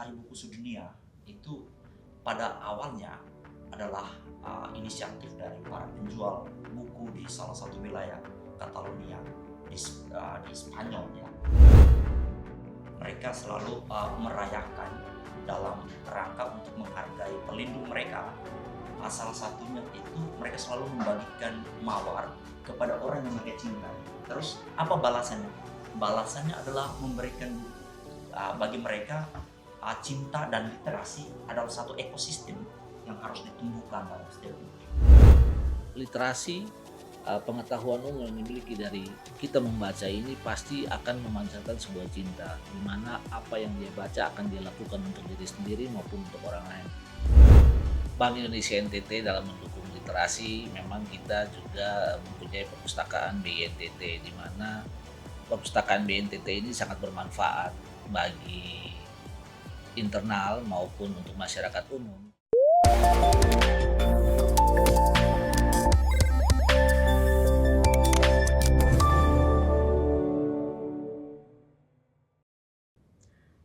Hari Buku Sedunia itu pada awalnya adalah inisiatif dari para penjual buku di salah satu wilayah Catalonia di Spanyol ya. Mereka selalu merayakan dalam rangka untuk menghargai pelindung mereka. Salah satunya itu mereka selalu membagikan mawar kepada orang yang mereka cintai. Terus apa balasannya? Balasannya adalah memberikan buku. Bagi mereka cinta dan literasi adalah satu ekosistem yang harus ditumbuhkan dalam setiap individu. Literasi, pengetahuan umum yang dimiliki dari kita membaca ini pasti akan memancarkan sebuah cinta, di mana apa yang dia baca akan dia lakukan untuk diri sendiri maupun untuk orang lain. Bank Indonesia NTT dalam mendukung literasi, memang kita juga mempunyai perpustakaan BINTT, di mana perpustakaan BNTT ini sangat bermanfaat bagi internal maupun untuk masyarakat umum.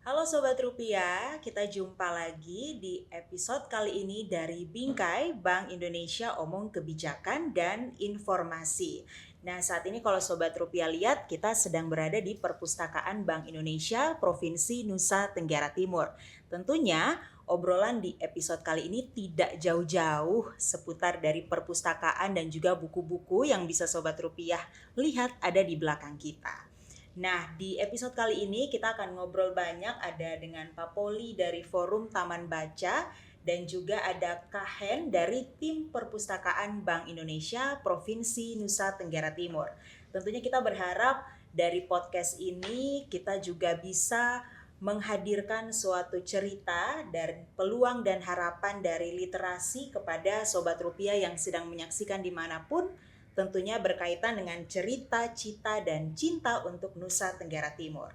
Halo Sobat Rupiah, kita jumpa lagi di episode kali ini dari Bingkai Bank Indonesia Omong Kebijakan dan Informasi. Nah, saat ini kalau Sobat Rupiah lihat, kita sedang berada di Perpustakaan Bank Indonesia Provinsi Nusa Tenggara Timur. Tentunya obrolan di episode kali ini tidak jauh-jauh seputar dari perpustakaan dan juga buku-buku yang bisa Sobat Rupiah lihat ada di belakang kita. Nah, di episode kali ini kita akan ngobrol banyak, ada dengan Pak Poli dari Forum Taman Baca dan juga ada Kak Hen dari tim Perpustakaan Bank Indonesia Provinsi Nusa Tenggara Timur. Tentunya kita berharap dari podcast ini kita juga bisa menghadirkan suatu cerita dan peluang dan harapan dari literasi kepada Sobat Rupiah yang sedang menyaksikan dimanapun, tentunya berkaitan dengan cerita, cita, dan cinta untuk Nusa Tenggara Timur.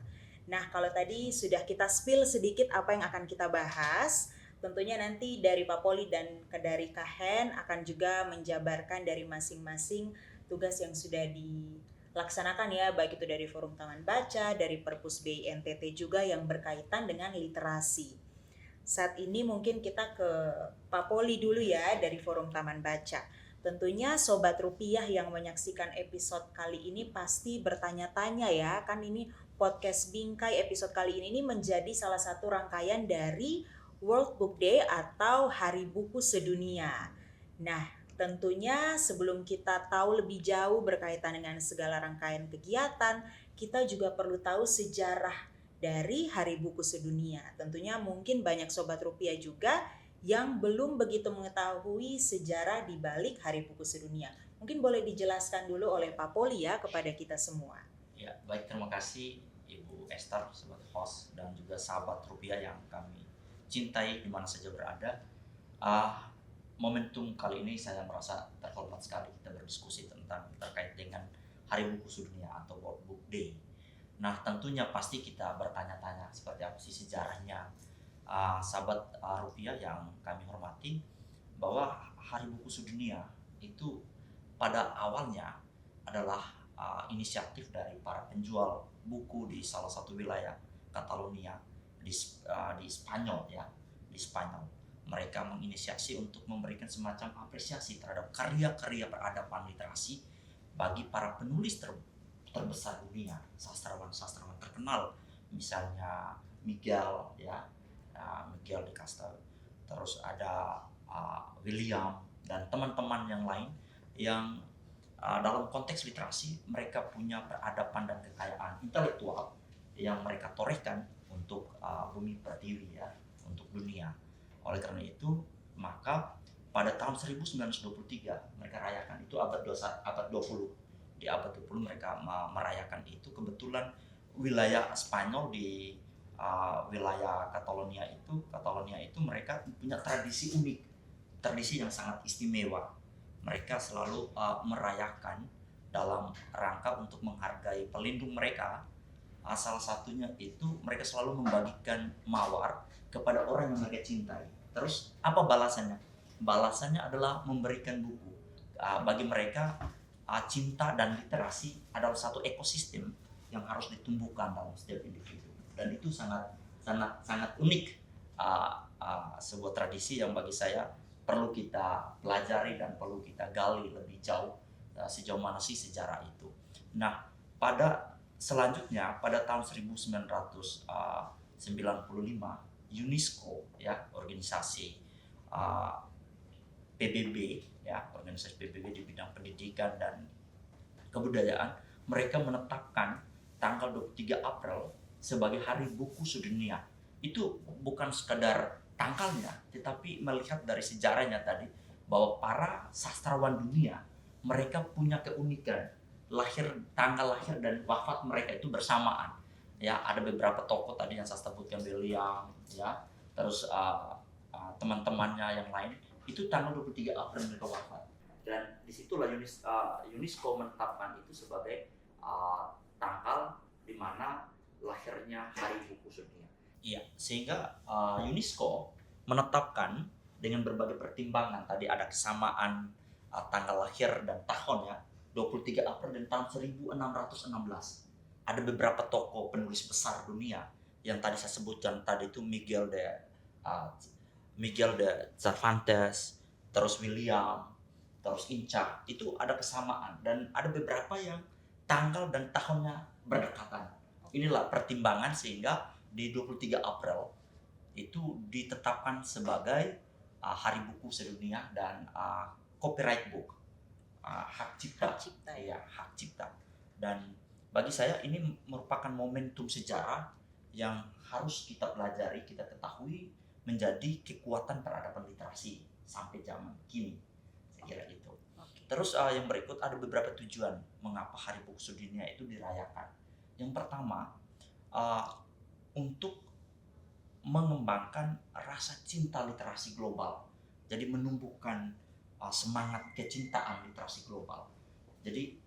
Nah, kalau tadi sudah kita spill sedikit apa yang akan kita bahas, tentunya nanti dari Pak Poli dan dari Kak Hen akan juga menjabarkan dari masing-masing tugas yang sudah dilaksanakan ya, baik itu dari Forum Taman Baca, dari Perpus BINTT juga yang berkaitan dengan literasi. Saat ini mungkin kita ke Pak Poli dulu ya dari Forum Taman Baca. Tentunya Sobat Rupiah yang menyaksikan episode kali ini pasti bertanya-tanya ya, kan ini podcast Bingkai episode kali ini menjadi salah satu rangkaian dari World Book Day atau Hari Buku Sedunia. Nah, tentunya sebelum kita tahu lebih jauh berkaitan dengan segala rangkaian kegiatan, kita juga perlu tahu sejarah dari Hari Buku Sedunia. Tentunya mungkin banyak Sobat Rupiah juga yang belum begitu mengetahui sejarah di balik Hari Buku Sedunia. Mungkin boleh dijelaskan dulu oleh Pak Poli ya kepada kita semua. Ya, baik, terima kasih Ibu Esther sebagai host dan juga sahabat Rupiah yang kami cintai di mana saja berada. Momentum kali ini saya merasa terhormat sekali kita berdiskusi tentang terkait dengan Hari Buku Sedunia atau World Book Day. Nah, tentunya pasti kita bertanya-tanya seperti apa sih sejarahnya. Sahabat Rupiah yang kami hormati, bahwa Hari Buku Sedunia itu pada awalnya adalah inisiatif dari para penjual buku di salah satu wilayah Catalonia di Spanyol ya, di Spanyol. Mereka menginisiasi untuk memberikan semacam apresiasi terhadap karya-karya peradaban literasi bagi para penulis terbesar dunia, sastrawan-sastrawan terkenal, misalnya Miguel ya, Miguel de Castel, terus ada William dan teman-teman yang lain yang dalam konteks literasi mereka punya peradaban dan kekayaan intelektual yang mereka torehkan untuk bumi pertiwi ya, untuk dunia. Oleh karena itu, maka pada tahun 1923 mereka rayakan itu abad 20. Di abad 20 mereka merayakan itu. Kebetulan wilayah Spanyol di wilayah Catalonia itu mereka punya tradisi unik, tradisi yang sangat istimewa. Mereka selalu merayakan dalam rangka untuk menghargai pelindung mereka. Salah satunya itu mereka selalu membagikan mawar kepada orang yang mereka cintai. Terus apa balasannya? Balasannya adalah memberikan buku. Bagi mereka cinta dan literasi adalah satu ekosistem yang harus ditumbuhkan dalam setiap individu. Dan itu sangat unik sebuah tradisi yang bagi saya perlu kita pelajari dan perlu kita gali lebih jauh, sejauh mana sih sejarah itu. Nah, selanjutnya pada tahun 1995 UNESCO ya, organisasi PBB ya, organisasi PBB di bidang pendidikan dan kebudayaan, mereka menetapkan tanggal 23 April sebagai Hari Buku Sedunia. Itu bukan sekadar tanggalnya, tetapi melihat dari sejarahnya tadi bahwa para sastrawan dunia mereka punya keunikan tanggal lahir dan wafat mereka itu bersamaan. Ya, ada beberapa tokoh tadi yang saya sebutkan, William, ya, terus teman-temannya yang lain itu tanggal 23 April mereka wafat. Dan disitulah UNESCO menetapkan itu sebagai tanggal di mana lahirnya Hari Buku Sedunia. Iya, sehingga UNESCO menetapkan dengan berbagai pertimbangan, tadi ada kesamaan tanggal lahir dan tahun ya, 23 April dan tahun 1616. Ada beberapa tokoh penulis besar dunia yang tadi saya sebutkan tadi itu Miguel de Cervantes, terus William, terus Inca, itu ada kesamaan dan ada beberapa yang tanggal dan tahunnya berdekatan. Inilah pertimbangan sehingga di 23 April itu ditetapkan sebagai Hari Buku Sedunia dan copyright book, hak cipta. Ya. Ya, hak cipta. Dan bagi saya ini merupakan momentum sejarah yang harus kita pelajari, kita ketahui menjadi kekuatan peradaban literasi sampai zaman kini. Saya kira itu. Terus yang berikut ada beberapa tujuan mengapa Hari Buku Sedunia itu dirayakan. Yang pertama, untuk mengembangkan rasa cinta literasi global. Jadi menumbuhkan semangat kecintaan literasi global. Jadi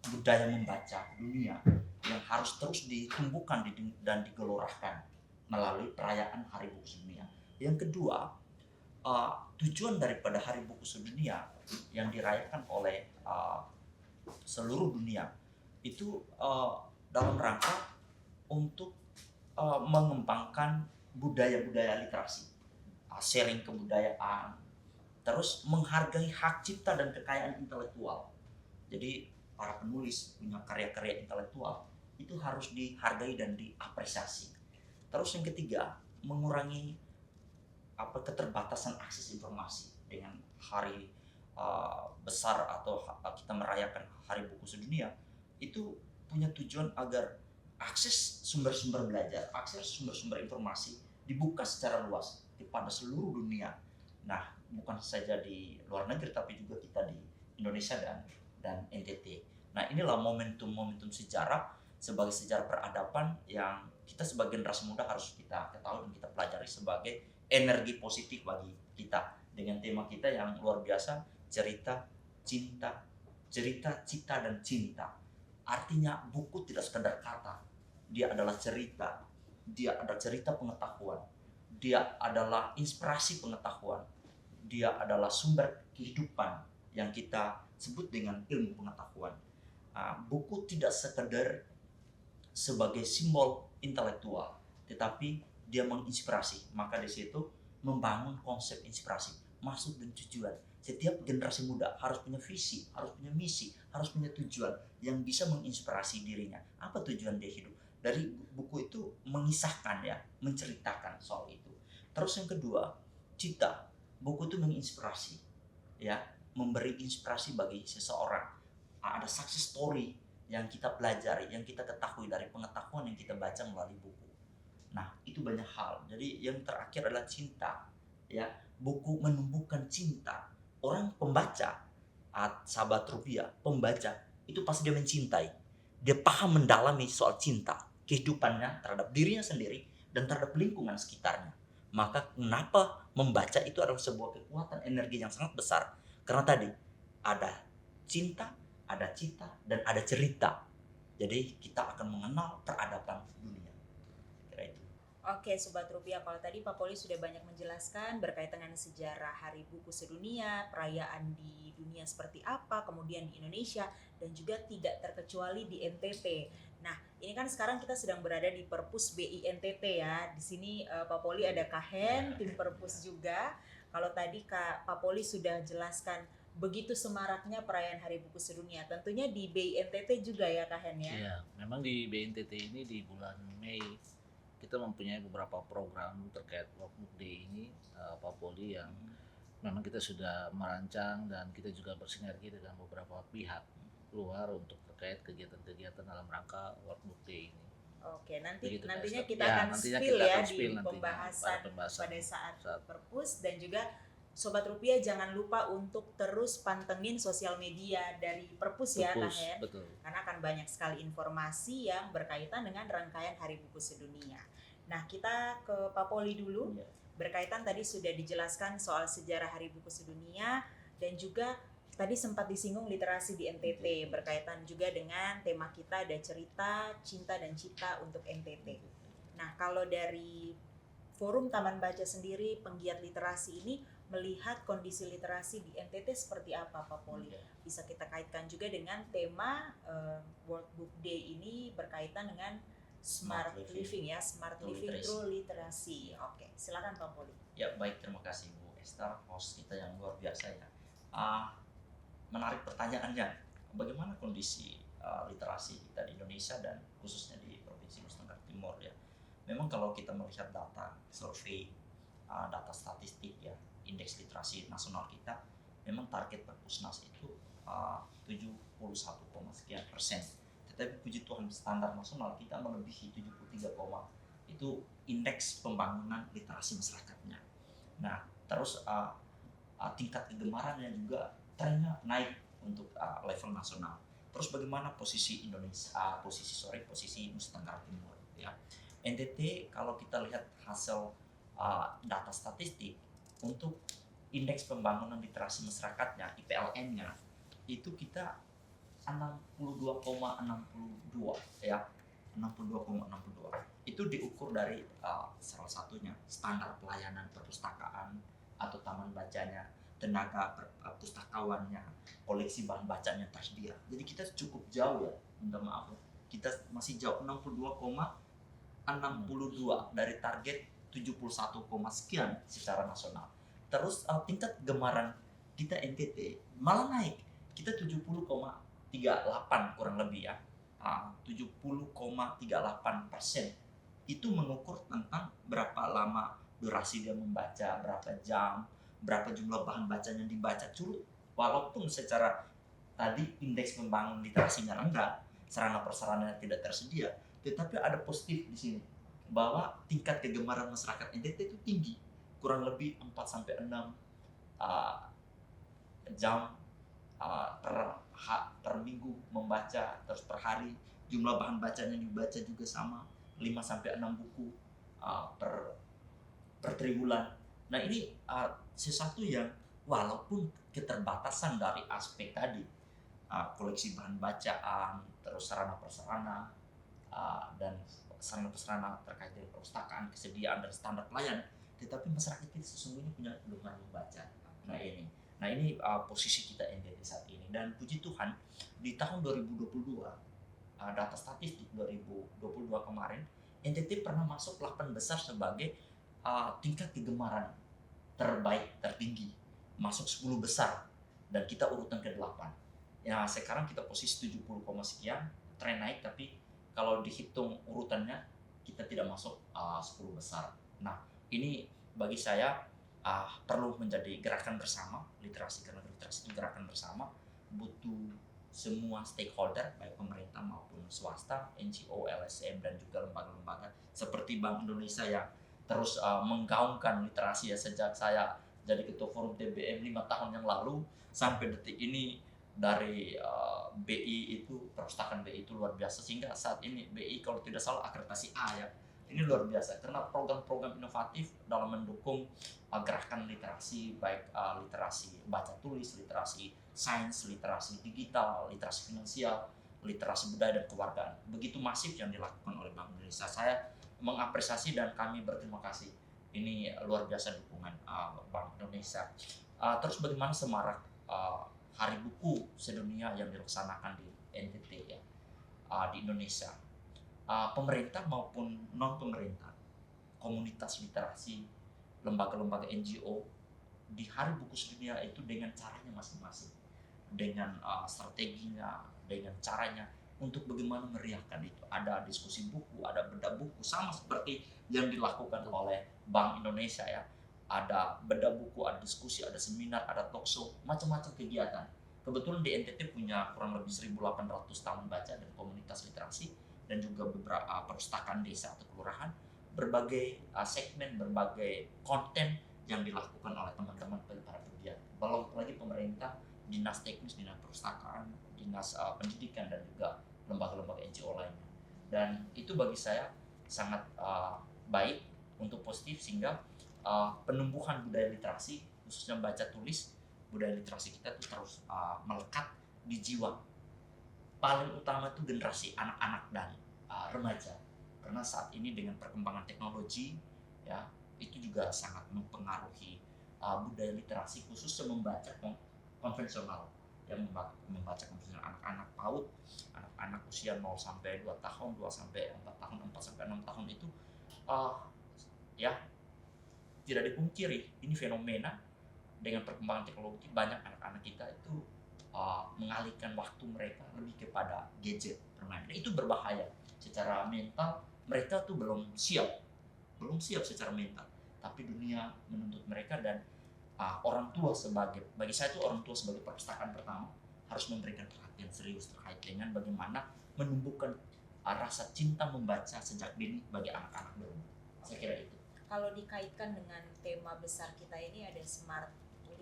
budaya membaca dunia yang harus terus ditumbuhkan dan digelorahkan melalui perayaan Hari Buku Sedunia. Yang kedua, tujuan daripada Hari Buku Sedunia yang dirayakan oleh seluruh dunia itu dalam rangka untuk mengembangkan budaya-budaya literasi, sharing kebudayaan, terus menghargai hak cipta dan kekayaan intelektual. Jadi para penulis punya karya-karya intelektual itu harus dihargai dan diapresiasi. Terus yang ketiga, mengurangi keterbatasan akses informasi dengan hari besar atau kita merayakan Hari Buku Sedunia itu punya tujuan agar akses sumber-sumber belajar, akses sumber-sumber informasi dibuka secara luas kepada seluruh dunia. Nah, bukan saja di luar negeri tapi juga kita di Indonesia dan NTT. Nah, inilah momentum-momentum sejarah sebagai sejarah peradaban yang kita sebagai generasi muda harus kita ketahui dan kita pelajari sebagai energi positif bagi kita dengan tema kita yang luar biasa, cerita, cinta, cita dan cinta. Artinya buku tidak sekedar kata, dia adalah cerita, dia adalah cerita pengetahuan, dia adalah inspirasi pengetahuan, dia adalah sumber kehidupan yang kita sebut dengan ilmu pengetahuan. Buku tidak sekedar sebagai simbol intelektual, tetapi dia menginspirasi. Maka di situ membangun konsep inspirasi, maksud dan tujuan. Setiap generasi muda harus punya visi, harus punya misi, harus punya tujuan yang bisa menginspirasi dirinya. Apa tujuan dia hidup? Dari buku itu mengisahkan ya, menceritakan soal itu. Terus yang kedua, cita. Buku itu menginspirasi, ya, memberi inspirasi bagi seseorang. Ada success story yang kita pelajari, yang kita ketahui dari pengetahuan yang kita baca melalui buku. Nah, itu banyak hal. Jadi yang terakhir adalah cinta, ya. Buku menumbuhkan cinta. Orang pembaca, sahabat rupiah, pembaca itu pasti dia mencintai. Dia paham mendalami soal cinta, kehidupannya terhadap dirinya sendiri dan terhadap lingkungan sekitarnya. Maka kenapa membaca itu adalah sebuah kekuatan energi yang sangat besar. Karena tadi ada cinta, ada cita, dan ada cerita. Jadi kita akan mengenal peradaban dunia. Kira itu. Oke Sobat Rupiah, kalau tadi Pak Poli sudah banyak menjelaskan berkaitan dengan sejarah Hari Buku Sedunia, perayaan di dunia seperti apa, kemudian di Indonesia, dan juga tidak terkecuali di NTT. Nah, ini kan sekarang kita sedang berada di Perpus BI NTT ya. Di sini Pak Poli ada Kahen, tim Perpus juga. Kalau tadi Pak Poli sudah jelaskan begitu semaraknya perayaan Hari Buku Sedunia. Tentunya di BI NTT juga ya Kahen ya. Iya, memang di BNTT ini di bulan Mei kita mempunyai beberapa program terkait World Book Day ini, Pak Poli, yang memang kita sudah merancang dan kita juga bersinergi dengan beberapa pihak luar untuk terkait kegiatan-kegiatan dalam rangka World Book Day ini. Oke, Begitu, Kak nantinya Esther. kita Ya, akan nantinya spill kita ya akan di spill nantinya pembahasan pada pada saat saat- Perpus, dan juga Sobat Rupiah jangan lupa untuk terus pantengin sosial media dari Perpus ya Perpus, Kahen. betul. Karena akan banyak sekali informasi yang berkaitan dengan rangkaian Hari Buku Sedunia. Nah, kita ke Pak Poli dulu. Iya. Berkaitan tadi sudah dijelaskan soal sejarah Hari Buku Sedunia, dan juga tadi sempat disinggung literasi di NTT, berkaitan juga dengan tema kita ada cerita, cinta dan cita untuk NTT. Nah, kalau dari Forum Taman Baca sendiri, penggiat literasi ini melihat kondisi literasi di NTT seperti apa Pak Poli? Bisa kita kaitkan juga dengan tema World Book Day ini berkaitan dengan Smart Living ya, Smart Living through Literasi. Oke, silakan Pak Poli. Ya, baik, terima kasih Bu Esther, host kita yang luar biasa ya. Menarik pertanyaannya, bagaimana kondisi literasi kita di Indonesia dan khususnya di Provinsi Nusa Tenggara Timur ya. Memang kalau kita melihat data survei, data statistik ya, indeks literasi nasional kita, memang target Perpusnas itu 71, sekian persen. Tetapi puji Tuhan standar nasional kita melebihi 73, itu indeks pembangunan literasi masyarakatnya. Nah, terus tingkat kegemarannya juga trennya naik untuk level nasional. Terus bagaimana posisi Indonesia, posisi Nusa Tenggara Timur ya. NTT kalau kita lihat hasil data statistik untuk indeks pembangunan literasi masyarakatnya, IPLN-nya, itu kita 62,62 ya, 62,62. Itu diukur dari salah satunya standar pelayanan perpustakaan atau taman bacanya, tenaga pustakawannya, koleksi bahan bacanya tersedia. Jadi kita cukup jauh ya, minta maaf, kita masih jauh, 62,62 dari target 71, sekian secara nasional. Terus tingkat gemaran kita NTT malah naik, kita 70,38 kurang lebih ya, 70,38%. Itu mengukur tentang berapa lama durasi dia membaca, berapa jam, berapa jumlah bahan bacanya yang dibaca. Walaupun secara tadi indeks pembangunan literasinya rendah, sarana prasarananya tidak tersedia, tetapi ada positif di sini bahwa tingkat kegemaran masyarakat NTT itu tinggi, kurang lebih 4-6 jam per minggu membaca, terus per hari jumlah bahan bacanya yang dibaca juga sama, 5-6 buku per triwulan. Nah, ini sesuatu yang walaupun keterbatasan dari aspek tadi, koleksi bahan bacaan, terus sarana prasarana dan sarana prasarana terkait dengan perpustakaan, kesediaan dan standar pelayanan, tetapi masyarakat kita sesungguhnya punya gemar membaca. Nah ini posisi kita NTT saat ini, dan puji Tuhan di tahun 2022 data statistik 2022 kemarin NTT pernah masuk 8 besar sebagai tingkat kegemaran tertinggi, masuk 10 besar, dan kita urutan ke-8. Ya, sekarang kita posisi 70, sekian, tren naik, tapi kalau dihitung urutannya kita tidak masuk 10 besar. Nah, ini bagi saya perlu menjadi gerakan bersama literasi, karena literasi itu gerakan bersama, butuh semua stakeholder baik pemerintah maupun swasta, NGO, LSM, dan juga lembaga-lembaga seperti Bank Indonesia yang terus menggaungkan literasi ya. Sejak saya jadi ketua forum TBM 5 tahun yang lalu sampai detik ini, dari BI itu, perpustakaan BI itu luar biasa, sehingga saat ini BI kalau tidak salah akreditasi A ya. Ini luar biasa karena program-program inovatif dalam mendukung gerakan literasi, baik literasi baca tulis, literasi sains, literasi digital, literasi finansial, literasi budaya dan kewargaan. Begitu masif yang dilakukan oleh Bank Indonesia. Saya mengapresiasi dan kami berterima kasih. Ini luar biasa dukungan Bank Indonesia. Terus bagaimana semarak Hari Buku Sedunia yang dilaksanakan di NTT ya, di Indonesia. pemerintah maupun non pemerintah, komunitas literasi, lembaga-lembaga NGO di Hari Buku Sedunia itu dengan caranya masing-masing, dengan strateginya, dengan caranya untuk bagaimana meriahkan itu. Ada diskusi buku, ada bedah buku, sama seperti yang dilakukan oleh Bank Indonesia ya. Ada bedah buku, ada diskusi, ada seminar, ada talk show, macam-macam kegiatan. Kebetulan di NTT punya kurang lebih 1.800 taman baca dan komunitas literasi, dan juga beberapa perpustakaan desa atau kelurahan, berbagai segmen, berbagai konten yang dilakukan oleh teman-teman para pegiat. Belum lagi pemerintah, dinas teknis, dinas perpustakaan, dinas pendidikan, dan juga lembaga-lembaga NGO lainnya. Dan itu bagi saya sangat baik untuk positif, sehingga penumbuhan budaya literasi, khususnya baca tulis, budaya literasi kita itu terus melekat di jiwa. Paling utama itu generasi anak-anak dan remaja, karena saat ini dengan perkembangan teknologi ya, itu juga sangat mempengaruhi budaya literasi, khususnya membaca konvensional, yang membaca konvensional anak-anak PAUD, anak-anak usia 0 sampai 2 tahun, 2 sampai 4 tahun, 4 sampai 6 tahun itu ya tidak dipungkiri ini fenomena. Dengan perkembangan teknologi, banyak anak-anak kita itu mengalihkan waktu mereka lebih kepada gadget, bermain. Dan itu berbahaya secara mental. Mereka tuh belum siap secara mental. Tapi dunia menuntut mereka, dan orang tua bagi saya itu orang tua sebagai perpustakaan pertama harus memberikan perhatian serius terkait dengan bagaimana menumbuhkan rasa cinta membaca sejak dini bagi anak-anak berumur. Saya kira itu. Kalau dikaitkan dengan tema besar kita ini, ada smart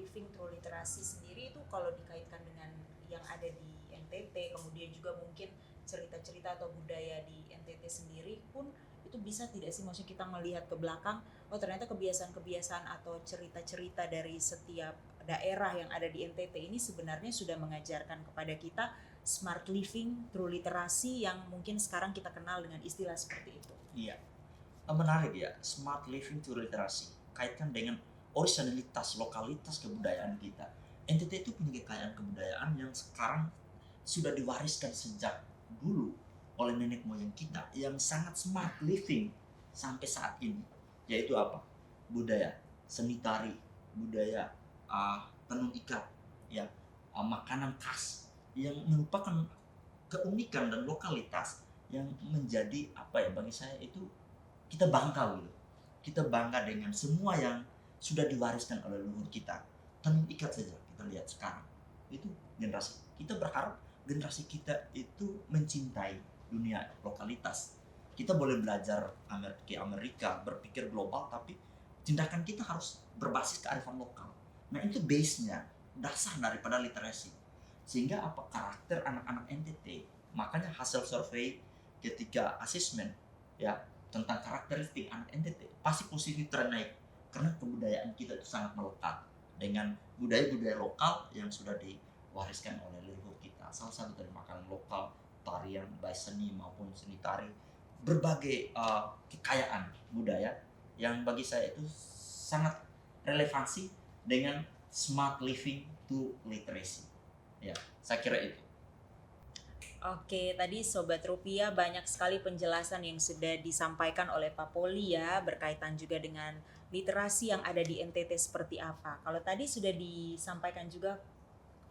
living through literasi sendiri, itu kalau dikaitkan dengan yang ada di NTT, kemudian juga mungkin cerita-cerita atau budaya di NTT sendiri pun, itu bisa tidak sih, maksudnya kita melihat ke belakang, oh ternyata kebiasaan-kebiasaan atau cerita-cerita dari setiap daerah yang ada di NTT ini sebenarnya sudah mengajarkan kepada kita smart living through literasi yang mungkin sekarang kita kenal dengan istilah seperti itu. Iya, menarik ya, smart living through literasi, kaitkan dengan originalitas, lokalitas kebudayaan kita. NTT itu punya kekayaan kebudayaan yang sekarang sudah diwariskan sejak dulu oleh nenek moyang kita, yang sangat smart living sampai saat ini. Yaitu apa? Budaya seni tari, budaya tenun ikat, ya, makanan khas yang merupakan keunikan dan lokalitas yang menjadi apa ya, bagi saya itu kita bangga gitu. Kita bangga dengan semua yang sudah diwariskan oleh leluhur kita. Tenun ikat saja kita lihat sekarang, itu generasi kita berharap generasi kita itu mencintai dunia lokalitas. Kita boleh belajar ke Amerika, berpikir global, tapi tindakan kita harus berbasis kearifan lokal. Nah itu base-nya, dasar daripada literasi. Sehingga apa, karakter anak-anak NTT, makanya hasil survei ketika asesmen ya tentang karakteristik anak NTT pasti positif ternaik, karena kebudayaan kita itu sangat melekat dengan budaya-budaya lokal yang sudah diwariskan oleh leluhur kita. Salah satu dari makanan lokal, tarian, baik seni maupun seni tari, berbagai kekayaan budaya yang bagi saya itu sangat relevansi dengan smart living to literacy. Ya, saya kira itu. Oke, tadi Sobat Rupiah banyak sekali penjelasan yang sudah disampaikan oleh Pak Poli ya, berkaitan juga dengan literasi yang ada di NTT seperti apa. Kalau tadi sudah disampaikan juga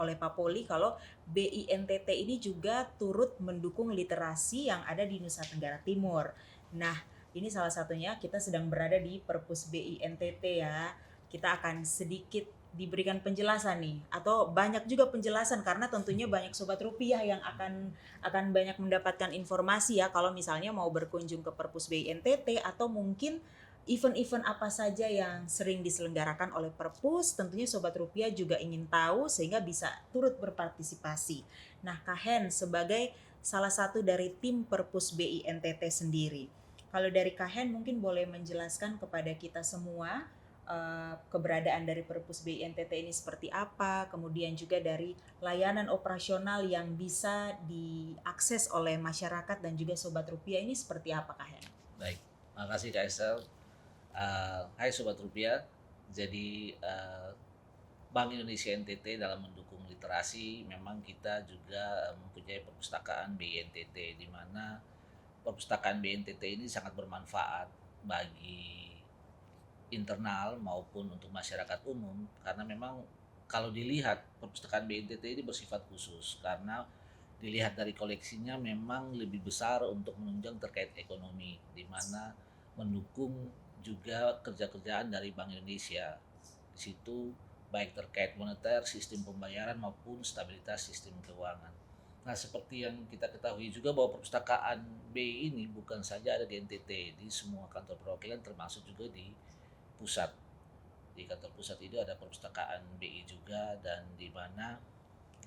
oleh Pak Poli kalau BINTT ini juga turut mendukung literasi yang ada di Nusa Tenggara Timur. Nah, ini salah satunya kita sedang berada di Perpus BINTT ya. Kita akan sedikit diberikan penjelasan nih, atau banyak juga penjelasan karena tentunya banyak Sobat Rupiah yang akan banyak mendapatkan informasi ya kalau misalnya mau berkunjung ke Perpus BINTT, atau mungkin event-event apa saja yang sering diselenggarakan oleh Perpus. Tentunya Sobat Rupiah juga ingin tahu sehingga bisa turut berpartisipasi. Nah, Kak Hen sebagai salah satu dari tim Perpus BINTT sendiri, kalau dari Kak Hen mungkin boleh menjelaskan kepada kita semua keberadaan dari Perpus BINTT ini seperti apa, kemudian juga dari layanan operasional yang bisa diakses oleh masyarakat dan juga Sobat Rupiah ini seperti apa, Kak Hen? Baik, makasih Kak Estel. Hai Sobat Rupiah, jadi Bank Indonesia NTT dalam mendukung literasi, memang kita juga mempunyai perpustakaan BINTT, di mana perpustakaan BNTT ini sangat bermanfaat bagi internal maupun untuk masyarakat umum, karena memang kalau dilihat perpustakaan BNTT ini bersifat khusus karena dilihat dari koleksinya memang lebih besar untuk menunjang terkait ekonomi, di mana mendukung juga kerja-kerjaan dari Bank Indonesia. Di situ baik terkait moneter, sistem pembayaran maupun stabilitas sistem keuangan. Nah, seperti yang kita ketahui juga bahwa perpustakaan BI ini bukan saja ada di NTT, di semua kantor perwakilan termasuk juga di pusat. Di kantor pusat itu ada perpustakaan BI juga, dan di mana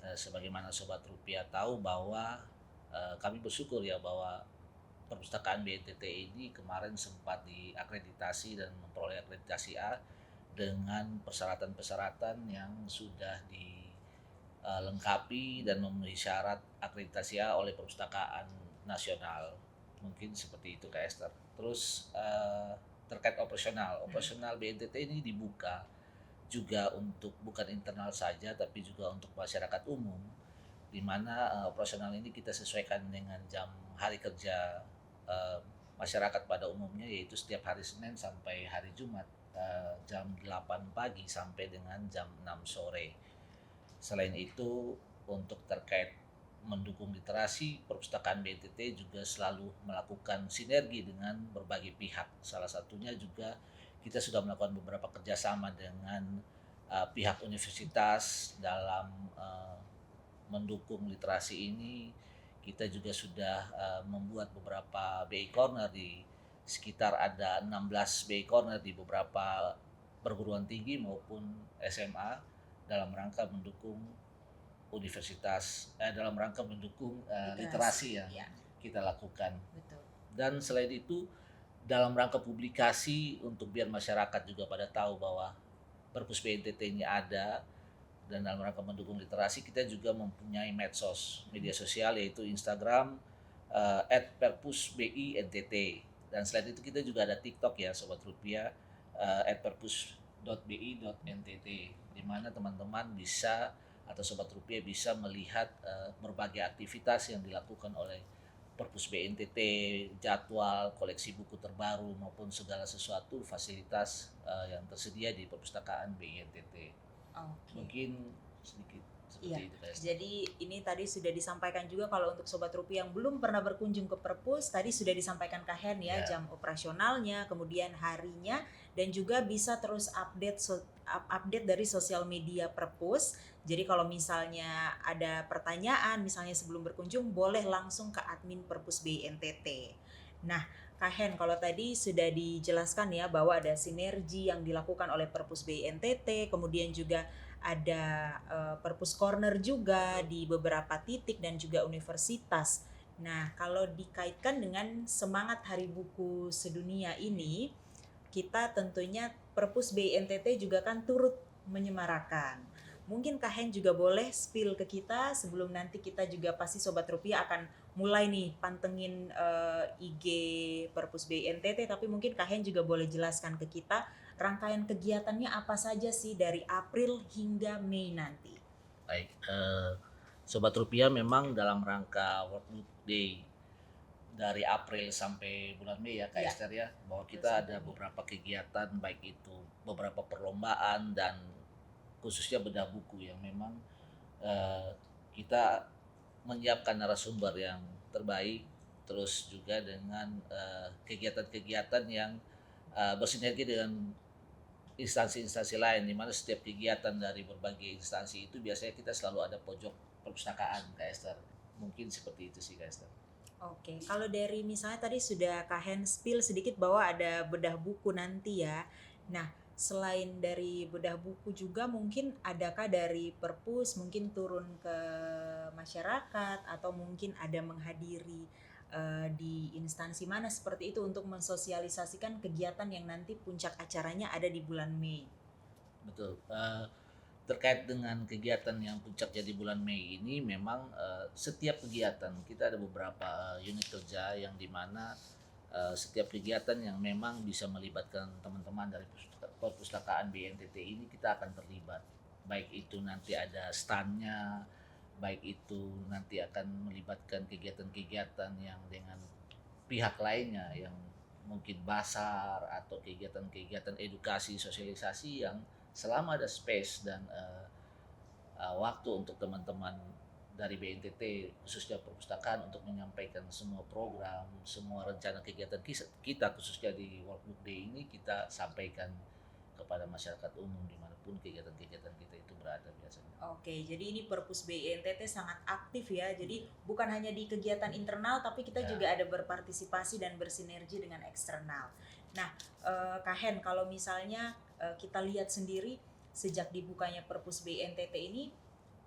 sebagaimana Sobat Rupiah tahu bahwa kami bersyukur ya bahwa perpustakaan BNTT ini kemarin sempat diakreditasi dan memperoleh akreditasi A dengan persyaratan-persyaratan yang sudah dilengkapi dan memenuhi syarat akreditasi A oleh Perpustakaan Nasional. Mungkin seperti itu Kak Esther. Terus terkait operasional BNTT ini dibuka juga untuk bukan internal saja tapi juga untuk masyarakat umum, di mana operasional ini kita sesuaikan dengan jam hari kerja masyarakat pada umumnya, yaitu setiap hari Senin sampai hari Jumat jam 8 pagi sampai dengan jam 6 sore. Selain itu, untuk terkait mendukung literasi, perpustakaan BNTT juga selalu melakukan sinergi dengan berbagai pihak. Salah satunya juga kita sudah melakukan beberapa kerjasama dengan pihak universitas dalam mendukung literasi ini. Kita juga sudah membuat beberapa BI Corner, di sekitar ada 16 BI Corner di beberapa perguruan tinggi maupun SMA dalam rangka mendukung universitas, dalam rangka mendukung literasi yang ya. kita lakukan. Betul. Dan selain itu dalam rangka publikasi untuk biar masyarakat juga pada tahu bahwa Perpus BNTT ini ada, dan dalam rangka mendukung literasi kita juga mempunyai media sosial yaitu Instagram @perpusbintt, dan selain itu kita juga ada TikTok ya Sobat Rupiah, @perpus.bi.ntt, di mana teman-teman bisa atau Sobat Rupiah bisa melihat berbagai aktivitas yang dilakukan oleh Perpus BNTT, jadwal, koleksi buku terbaru maupun segala sesuatu fasilitas yang tersedia di perpustakaan BNTT. Okay. Mungkin sedikit seperti Iya, itu guys. jadi ini tadi sudah disampaikan juga kalau untuk Sobat Rupiah yang belum pernah berkunjung ke Perpus, tadi sudah disampaikan Kak Hen ya, jam operasionalnya, kemudian harinya, dan juga bisa terus update dari sosial media Perpus. Jadi kalau misalnya ada pertanyaan, misalnya sebelum berkunjung, boleh langsung ke admin Perpus BNTT. Nah, Kak Hen, kalau tadi sudah dijelaskan ya bahwa ada sinergi yang dilakukan oleh Perpus BNTT, kemudian juga ada Perpus Corner juga di beberapa titik dan juga universitas. Nah, kalau dikaitkan dengan semangat Hari Buku Sedunia ini, kita tentunya Perpus BNTT juga kan turut menyemarakan. Mungkin Kak Hen juga boleh spill ke kita sebelum nanti kita juga pasti Sobat Rupiah akan mulai nih pantengin IG Perpus BNTT, tapi mungkin Kak Hen juga boleh jelaskan ke kita rangkaian kegiatannya apa saja sih dari April hingga Mei nanti. Baik, Sobat Rupiah, memang dalam rangka World Book Day dari April sampai bulan Mei ya Kak Esther ya, bahwa kita ada beberapa kegiatan, baik itu beberapa perlombaan dan khususnya bedah buku yang memang kita menyiapkan narasumber yang terbaik, terus juga dengan kegiatan-kegiatan yang bersinergi dengan instansi-instansi lain, di mana setiap kegiatan dari berbagai instansi itu biasanya kita selalu ada pojok perpustakaan Kak Esther. Mungkin seperti itu sih Kak Esther. Oke, kalau dari misalnya tadi sudah Kak Hen spill sedikit bahwa ada bedah buku nanti ya. Nah, selain dari bedah buku juga mungkin adakah dari Perpus mungkin turun ke masyarakat atau mungkin ada menghadiri di instansi mana seperti itu untuk mensosialisasikan kegiatan yang nanti puncak acaranya ada di bulan Mei. Betul. Terkait dengan kegiatan yang puncaknya di bulan Mei ini, memang setiap kegiatan kita ada beberapa unit kerja yang dimana setiap kegiatan yang memang bisa melibatkan teman-teman dari perpustakaan BNTT ini kita akan terlibat, baik itu nanti ada standnya, baik itu nanti akan melibatkan kegiatan-kegiatan yang dengan pihak lainnya yang mungkin basar atau kegiatan-kegiatan edukasi sosialisasi yang selama ada space dan waktu untuk teman-teman dari BNTT khususnya perpustakaan untuk menyampaikan semua program, semua rencana kegiatan kita khususnya di Workbook Day ini kita sampaikan kepada masyarakat umum dimanapun kegiatan-kegiatan kita itu berada biasanya. Oke, jadi ini Perpus BNTT sangat aktif ya. Jadi bukan hanya di kegiatan internal, tapi kita Ya. juga ada berpartisipasi dan bersinergi dengan eksternal. Nah, Kak Hen, kalau misalnya kita lihat sendiri sejak dibukanya Perpus BNTT ini,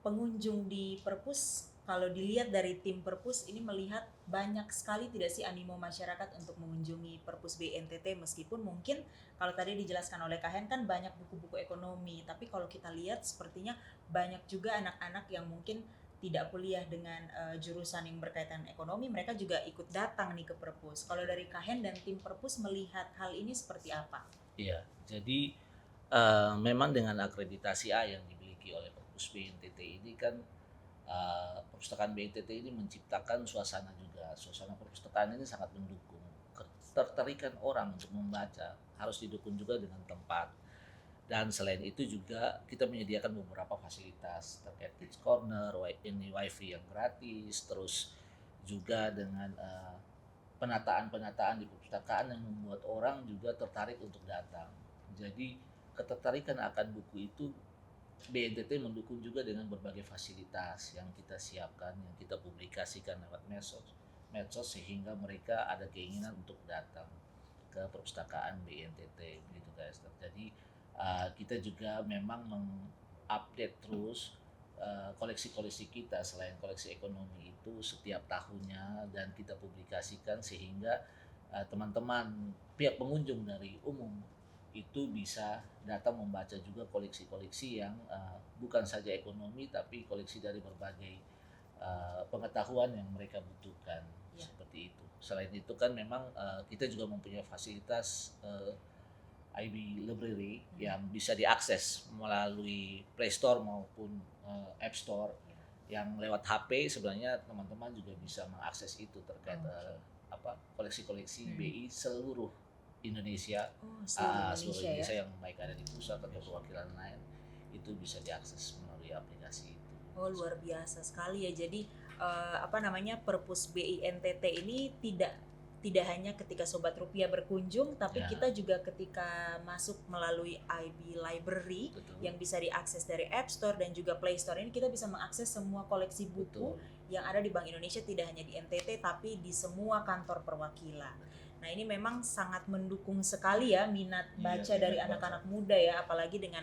pengunjung di Perpus, kalau dilihat dari tim Perpus ini melihat banyak sekali tidak sih animo masyarakat untuk mengunjungi Perpus BNTT, meskipun mungkin kalau tadi dijelaskan oleh Kak Hen kan banyak buku-buku ekonomi, tapi kalau kita lihat sepertinya banyak juga anak-anak yang mungkin tidak kuliah dengan jurusan yang berkaitan ekonomi, mereka juga ikut datang nih ke Perpus. Kalau dari Kak Hen dan tim Perpus melihat hal ini seperti apa? Iya, jadi memang dengan akreditasi A yang dimiliki oleh Perpus BNTT ini kan perpustakaan BNTT ini menciptakan suasana juga. Suasana perpustakaan ini sangat mendukung. Ketertarikan orang untuk membaca harus didukung juga dengan tempat. Dan selain itu juga kita menyediakan beberapa fasilitas terkait Kids Corner, ini wifi yang gratis, terus juga dengan penataan-penataan di perpustakaan yang membuat orang juga tertarik untuk datang. Jadi ketertarikan akan buku itu BNTT mendukung juga dengan berbagai fasilitas yang kita siapkan, yang kita publikasikan lewat medsos sehingga mereka ada keinginan untuk datang ke perpustakaan BNTT begitu guys. Jadi kita juga memang mengupdate terus koleksi-koleksi kita selain koleksi ekonomi itu setiap tahunnya dan kita publikasikan sehingga teman-teman pihak pengunjung dari umum itu bisa datang membaca juga koleksi-koleksi yang bukan saja ekonomi tapi koleksi dari berbagai pengetahuan yang mereka butuhkan seperti itu. Selain itu kan memang kita juga mempunyai fasilitas IB Library yang bisa diakses melalui Play Store maupun App Store yang lewat HP sebenarnya teman-teman juga bisa mengakses itu terkait koleksi-koleksi BI seluruh Indonesia, Seluruh Indonesia ya? yang baik ada di pusat atau perwakilan lain itu bisa diakses melalui aplikasi itu. Oh, luar biasa sekali ya. Jadi Perpus BINTT ini tidak hanya ketika Sobat Rupiah berkunjung, tapi Ya. kita juga ketika masuk melalui IB Library. Betul. Yang bisa diakses dari App Store dan juga Play Store ini kita bisa mengakses semua koleksi buku yang ada di Bank Indonesia, tidak hanya di NTT tapi di semua kantor perwakilan. Nah, ini memang sangat mendukung sekali ya minat baca dari anak-anak muda ya, apalagi dengan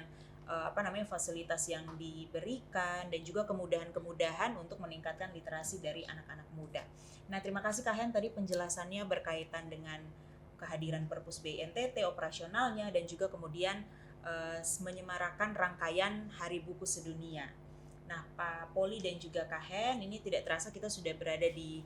fasilitas yang diberikan dan juga kemudahan-kemudahan untuk meningkatkan literasi dari anak-anak muda. Nah, terima kasih Kak Hen tadi penjelasannya berkaitan dengan kehadiran Perpus BNTT, operasionalnya, dan juga kemudian menyemarakan rangkaian Hari Buku Sedunia. Nah, Pak Poli dan juga Kak Hen, ini tidak terasa kita sudah berada di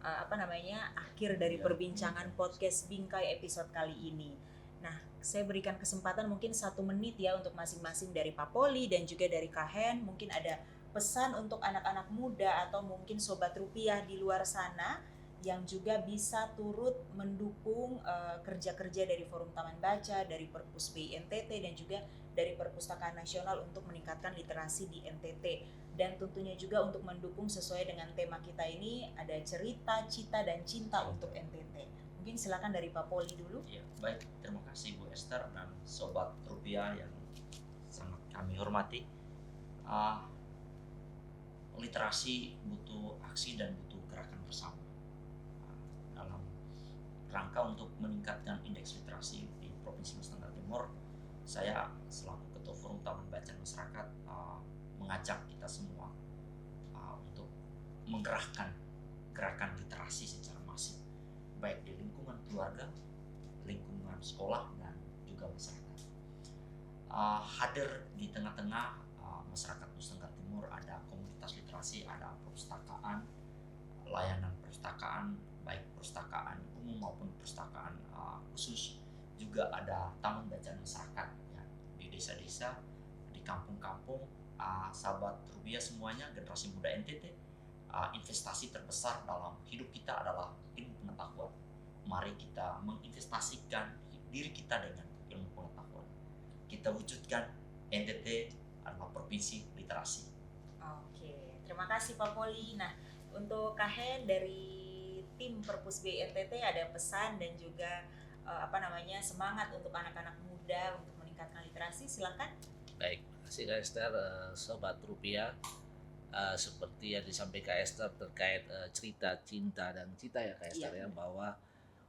akhir dari perbincangan podcast Bingkai episode kali ini. Nah, saya berikan kesempatan mungkin 1 menit ya untuk masing-masing dari Pak Poli dan juga dari Kak Hen. Mungkin ada pesan untuk anak-anak muda atau mungkin Sobat Rupiah di luar sana yang juga bisa turut mendukung kerja-kerja dari Forum Taman Baca, dari Perpus BNTT dan juga dari Perpustakaan Nasional untuk meningkatkan literasi di NTT. Dan tentunya juga untuk mendukung sesuai dengan tema kita ini ada cerita, cita, dan cinta untuk NTT. Mungkin silakan dari Pak Poli dulu. Ya, baik, terima kasih Bu Esther dan Sobat Rupiah yang sangat kami hormati. Literasi butuh aksi dan butuh gerakan bersama. Dalam rangka untuk meningkatkan indeks literasi di Provinsi Nusa Tenggara Timur, saya selaku Ketua Forum Taman Baca Masyarakat mengajak kita semua untuk menggerakkan gerakan literasi secara masif, baik di lingkungan keluarga, lingkungan sekolah, dan juga masyarakat. Hadir di tengah-tengah masyarakat Nusa Tenggara Timur ada komunitas literasi, ada perpustakaan, layanan perpustakaan, baik perpustakaan umum maupun perpustakaan khusus, juga ada taman bacaan masyarakat ya, di desa-desa, di kampung-kampung. Sahabat Rupiah semuanya, generasi muda NTT, investasi terbesar dalam hidup kita adalah ilmu pengetahuan. mari kita menginvestasikan diri kita dengan ilmu pengetahuan. Kita wujudkan NTT adalah provinsi literasi. Oke, terima kasih Pak Poli. Nah, untuk Kahen dari tim Perpus B NTT ada pesan dan juga semangat untuk anak-anak muda untuk meningkatkan literasi. Silakan. Baik, terima kasih Kak Esther. Sobat Rupiah, seperti yang disampaikan Esther terkait cerita cinta dan cita ya Kak Esther, Iya. ya, bahwa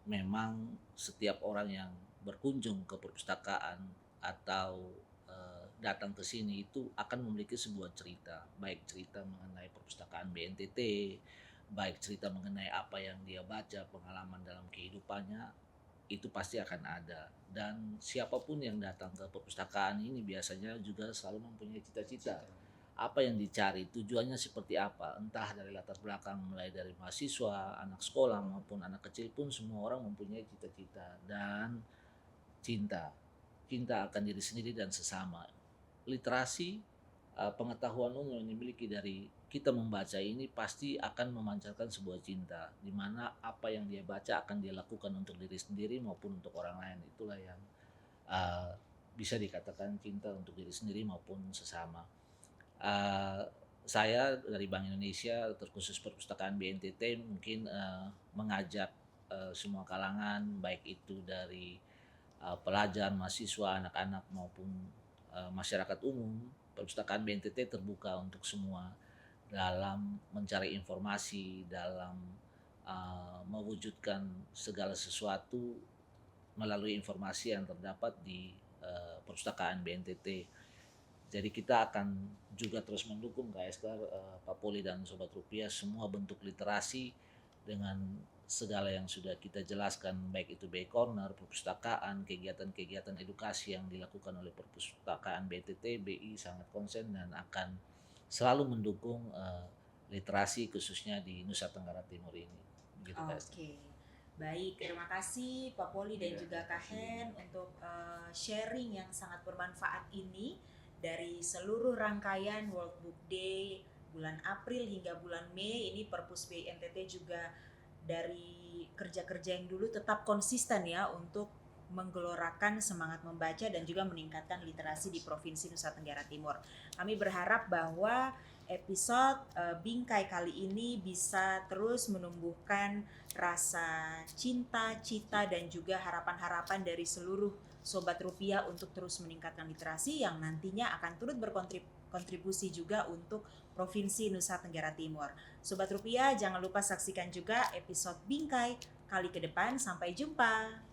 memang setiap orang yang berkunjung ke perpustakaan atau datang ke sini itu akan memiliki sebuah cerita, baik cerita mengenai perpustakaan BNTT, baik cerita mengenai apa yang dia baca, pengalaman dalam kehidupannya, itu pasti akan ada. Dan siapapun yang datang ke perpustakaan ini biasanya juga selalu mempunyai cita-cita. Apa yang dicari, tujuannya seperti apa, entah dari latar belakang mulai dari mahasiswa, anak sekolah maupun anak kecil pun semua orang mempunyai cita-cita dan cinta akan diri sendiri dan sesama. Literasi, pengetahuan umum yang dimiliki dari kita membaca ini pasti akan memancarkan sebuah cinta, di mana apa yang dia baca akan dia lakukan untuk diri sendiri maupun untuk orang lain. Itulah yang bisa dikatakan cinta untuk diri sendiri maupun sesama. Saya dari Bank Indonesia terkhusus perpustakaan BNTT mungkin mengajak semua kalangan, baik itu dari pelajar, mahasiswa, anak-anak maupun masyarakat umum. Perpustakaan BNTT terbuka untuk semua dalam mencari informasi, dalam mewujudkan segala sesuatu melalui informasi yang terdapat di perpustakaan BNTT. Jadi kita akan juga terus mendukung Kak Esther, Pak Poli dan Sobat Rupiah semua bentuk literasi dengan segala yang sudah kita jelaskan, baik itu BI Corner, perpustakaan, kegiatan-kegiatan edukasi yang dilakukan oleh perpustakaan BNTT. BI sangat konsen dan akan selalu mendukung literasi khususnya di Nusa Tenggara Timur ini. Gitu, Oke, baik, terima kasih Pak Poli dan juga Kahen untuk sharing yang sangat bermanfaat ini dari seluruh rangkaian World Book Day bulan April hingga bulan Mei. Ini Perpus B NTT juga dari kerja-kerja yang dulu tetap konsisten ya untuk menggelorakan semangat membaca dan juga meningkatkan literasi di Provinsi Nusa Tenggara Timur. Kami berharap bahwa episode Bingkai kali ini bisa terus menumbuhkan rasa cinta, cita dan juga harapan-harapan dari seluruh Sobat Rupiah untuk terus meningkatkan literasi yang nantinya akan turut berkontribusi juga untuk Provinsi Nusa Tenggara Timur. Sobat Rupiah, jangan lupa saksikan juga episode Bingkai kali ke depan. Sampai jumpa.